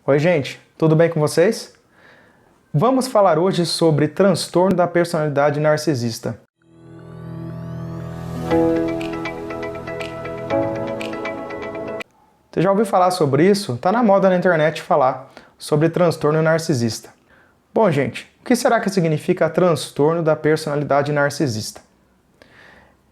Oi, gente, tudo bem com vocês? Vamos falar hoje sobre transtorno da personalidade narcisista. Você já ouviu falar sobre isso? Tá na moda na internet falar sobre transtorno narcisista. Bom, gente, o que será que significa transtorno da personalidade narcisista?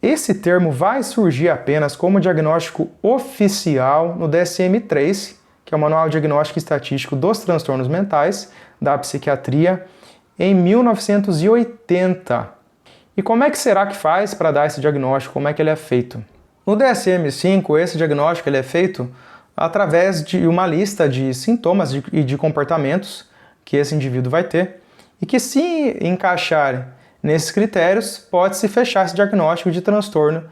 Esse termo vai surgir apenas como diagnóstico oficial no DSM-3, que é o Manual Diagnóstico e Estatístico dos Transtornos Mentais da Psiquiatria, em 1980. E como é que será que faz para dar esse diagnóstico? Como é que ele é feito? No DSM-5, esse diagnóstico ele é feito através de uma lista de sintomas e de comportamentos que esse indivíduo vai ter e que, se encaixar nesses critérios, pode-se fechar esse diagnóstico de transtorno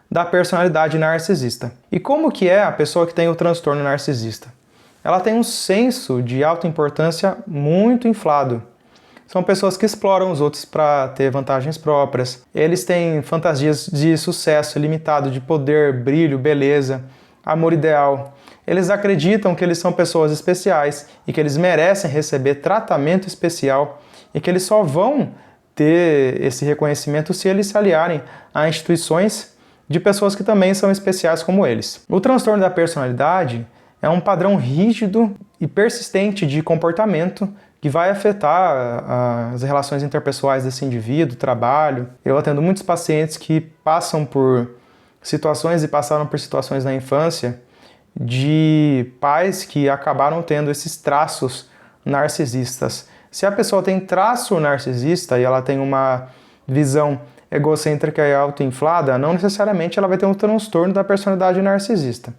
da personalidade narcisista. E como que é a pessoa que tem o transtorno narcisista? Ela tem um senso de autoimportância muito inflado. São pessoas que exploram os outros para ter vantagens próprias. Eles têm fantasias de sucesso ilimitado, de poder, brilho, beleza, amor ideal. Eles acreditam que eles são pessoas especiais e que eles merecem receber tratamento especial e que eles só vão ter esse reconhecimento se eles se aliarem a instituições de pessoas que também são especiais como eles. O transtorno da personalidade é um padrão rígido e persistente de comportamento que vai afetar as relações interpessoais desse indivíduo, trabalho. Eu atendo muitos pacientes que passam por situações e passaram por situações na infância de pais que acabaram tendo esses traços narcisistas. Se a pessoa tem traço narcisista e ela tem uma visão egocêntrica e autoinflada, não necessariamente ela vai ter um transtorno da personalidade narcisista.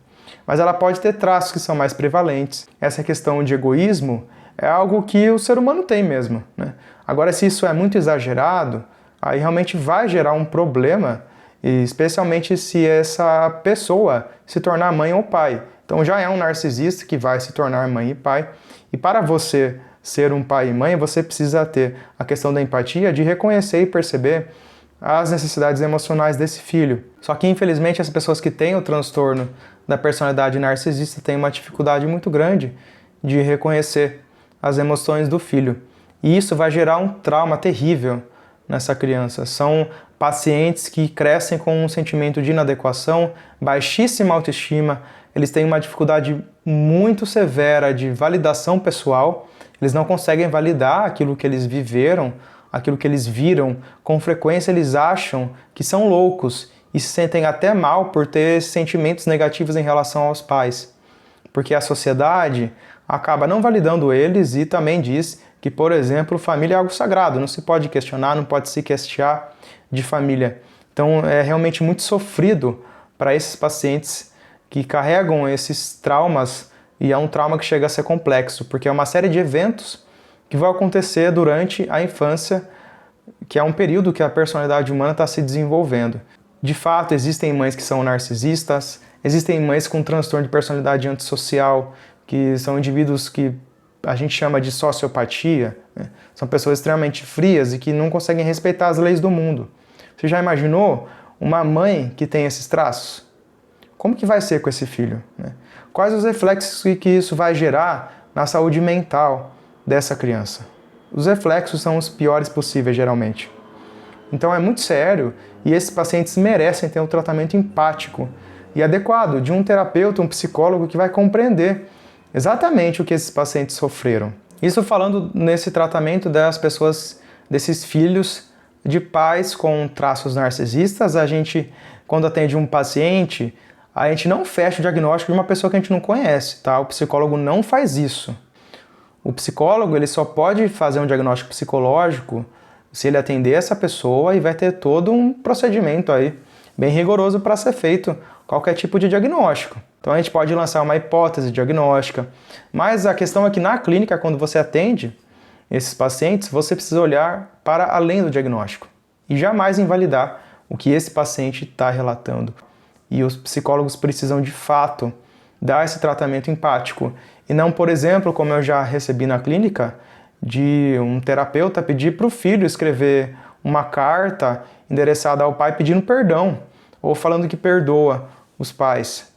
Mas ela pode ter traços que são mais prevalentes. Essa questão de egoísmo é algo que o ser humano tem mesmo, né? Agora, se isso é muito exagerado, aí realmente vai gerar um problema, especialmente se essa pessoa se tornar mãe ou pai. Então já é um narcisista que vai se tornar mãe e pai. E para você ser um pai e mãe, você precisa ter a questão da empatia, de reconhecer e perceber as necessidades emocionais desse filho. Só que, infelizmente, as pessoas que têm o transtorno da personalidade narcisista têm uma dificuldade muito grande de reconhecer as emoções do filho. E isso vai gerar um trauma terrível nessa criança. São pacientes que crescem com um sentimento de inadequação, baixíssima autoestima, eles têm uma dificuldade muito severa de validação pessoal, eles não conseguem validar aquilo que eles viveram, aquilo que eles viram. Com frequência eles acham que são loucos e se sentem até mal por ter sentimentos negativos em relação aos pais, porque a sociedade acaba não validando eles e também diz que, por exemplo, família é algo sagrado, não se pode questionar, não pode se queixar de família. Então é realmente muito sofrido para esses pacientes que carregam esses traumas, e é um trauma que chega a ser complexo, porque é uma série de eventos que vão acontecer durante a infância, que é um período que a personalidade humana está se desenvolvendo. De fato, existem mães que são narcisistas, existem mães com transtorno de personalidade antissocial, que são indivíduos que a gente chama de sociopatia, né? São pessoas extremamente frias e que não conseguem respeitar as leis do mundo. Você já imaginou uma mãe que tem esses traços? Como que vai ser com esse filho, né? Quais os reflexos que isso vai gerar na saúde mental dessa criança? Os reflexos são os piores possíveis, geralmente. Então é muito sério e esses pacientes merecem ter um tratamento empático e adequado de um terapeuta, um psicólogo que vai compreender exatamente o que esses pacientes sofreram. Isso falando nesse tratamento das pessoas, desses filhos de pais com traços narcisistas. A gente, quando atende um paciente, a gente não fecha o diagnóstico de uma pessoa que a gente não conhece, tá? O psicólogo não faz isso. O psicólogo ele só pode fazer um diagnóstico psicológico se ele atender essa pessoa e vai ter todo um procedimento aí bem rigoroso para ser feito qualquer tipo de diagnóstico. Então a gente pode lançar uma hipótese diagnóstica, mas a questão é que na clínica, quando você atende esses pacientes, você precisa olhar para além do diagnóstico e jamais invalidar o que esse paciente está relatando. E os psicólogos precisam de fato dar esse tratamento empático e não, por exemplo, como eu já recebi na clínica, de um terapeuta pedir para o filho escrever uma carta endereçada ao pai pedindo perdão ou falando que perdoa os pais.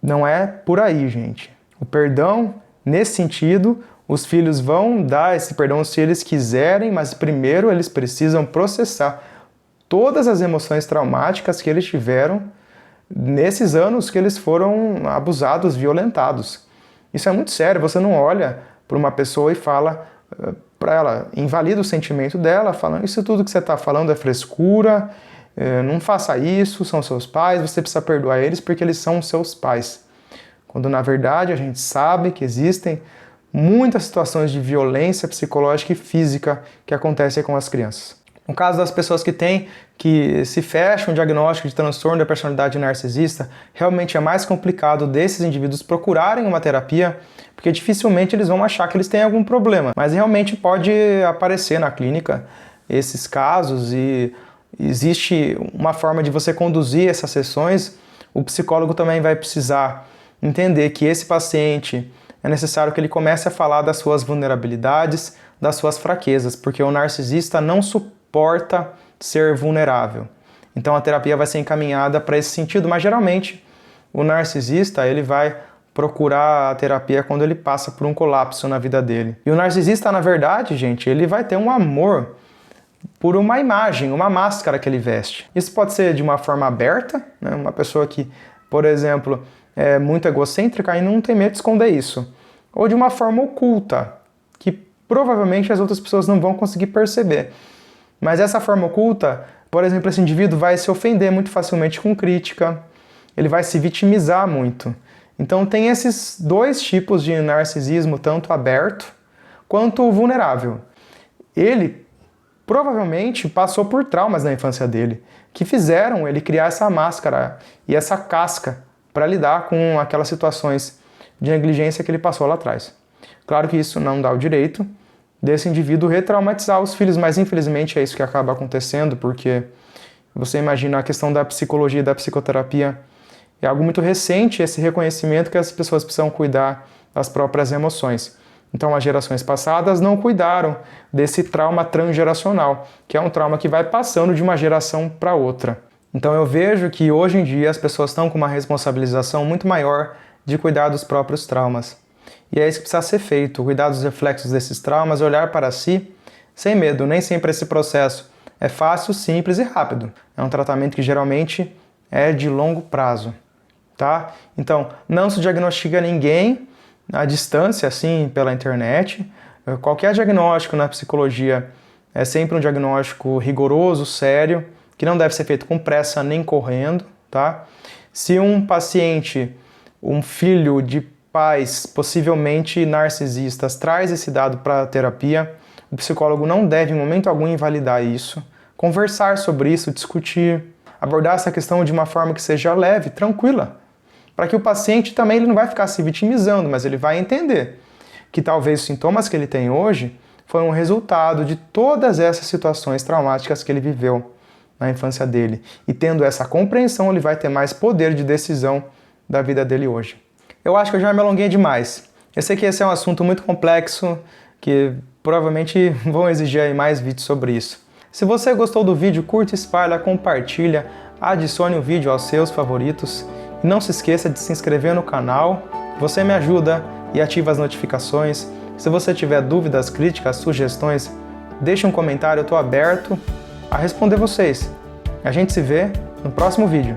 Não é por aí, gente. O perdão, nesse sentido, os filhos vão dar esse perdão se eles quiserem, mas primeiro eles precisam processar todas as emoções traumáticas que eles tiveram nesses anos que eles foram abusados, violentados. Isso é muito sério, você não olha para uma pessoa e fala para ela, invalida o sentimento dela, falando isso tudo que você está falando é frescura, não faça isso, são seus pais, você precisa perdoar eles porque eles são seus pais. Quando na verdade a gente sabe que existem muitas situações de violência psicológica e física que acontecem com as crianças. No caso das pessoas que se fecham um diagnóstico de transtorno da personalidade narcisista, realmente é mais complicado desses indivíduos procurarem uma terapia, porque dificilmente eles vão achar que eles têm algum problema. Mas realmente pode aparecer na clínica esses casos e existe uma forma de você conduzir essas sessões. O psicólogo também vai precisar entender que esse paciente é necessário que ele comece a falar das suas vulnerabilidades, das suas fraquezas, porque o narcisista não suporta ser vulnerável. Então a terapia vai ser encaminhada para esse sentido, mas geralmente o narcisista ele vai procurar a terapia quando ele passa por um colapso na vida dele. E o narcisista, na verdade, gente, ele vai ter um amor por uma imagem, uma máscara que ele veste. Isso pode ser de uma forma aberta, né? Uma pessoa que, por exemplo, é muito egocêntrica e não tem medo de esconder isso. Ou de uma forma oculta, que provavelmente as outras pessoas não vão conseguir perceber. Mas essa forma oculta, por exemplo, esse indivíduo vai se ofender muito facilmente com crítica, ele vai se vitimizar muito. Então tem esses dois tipos de narcisismo, tanto aberto quanto vulnerável. Ele provavelmente passou por traumas na infância dele, que fizeram ele criar essa máscara e essa casca para lidar com aquelas situações de negligência que ele passou lá atrás. Claro que isso não dá o direito desse indivíduo retraumatizar os filhos, mas infelizmente é isso que acaba acontecendo, porque você imagina a questão da psicologia e da psicoterapia, é algo muito recente esse reconhecimento que as pessoas precisam cuidar das próprias emoções. Então as gerações passadas não cuidaram desse trauma transgeracional, que é um trauma que vai passando de uma geração para outra. Então eu vejo que hoje em dia as pessoas estão com uma responsabilização muito maior de cuidar dos próprios traumas. E é isso que precisa ser feito, cuidar dos reflexos desses traumas, olhar para si sem medo. Nem sempre esse processo é fácil, simples e rápido. É um tratamento que geralmente é de longo prazo, tá? Então, não se diagnostica ninguém à distância, assim, pela internet. Qualquer diagnóstico na psicologia é sempre um diagnóstico rigoroso, sério, que não deve ser feito com pressa nem correndo, tá? Se um paciente, um filho de pais possivelmente narcisistas, traz esse dado para a terapia, o psicólogo não deve em momento algum invalidar isso, conversar sobre isso, discutir, abordar essa questão de uma forma que seja leve, tranquila, para que o paciente também ele não vai ficar se vitimizando, mas ele vai entender que talvez os sintomas que ele tem hoje foi um resultado de todas essas situações traumáticas que ele viveu na infância dele. E tendo essa compreensão, ele vai ter mais poder de decisão da vida dele hoje. Eu acho que eu já me alonguei demais. Eu sei que esse é um assunto muito complexo, que provavelmente vão exigir aí mais vídeos sobre isso. Se você gostou do vídeo, curta, espalha, compartilha, adicione o vídeo aos seus favoritos. E não se esqueça de se inscrever no canal, você me ajuda e ativa as notificações. Se você tiver dúvidas, críticas, sugestões, deixe um comentário, eu estou aberto a responder vocês. A gente se vê no próximo vídeo.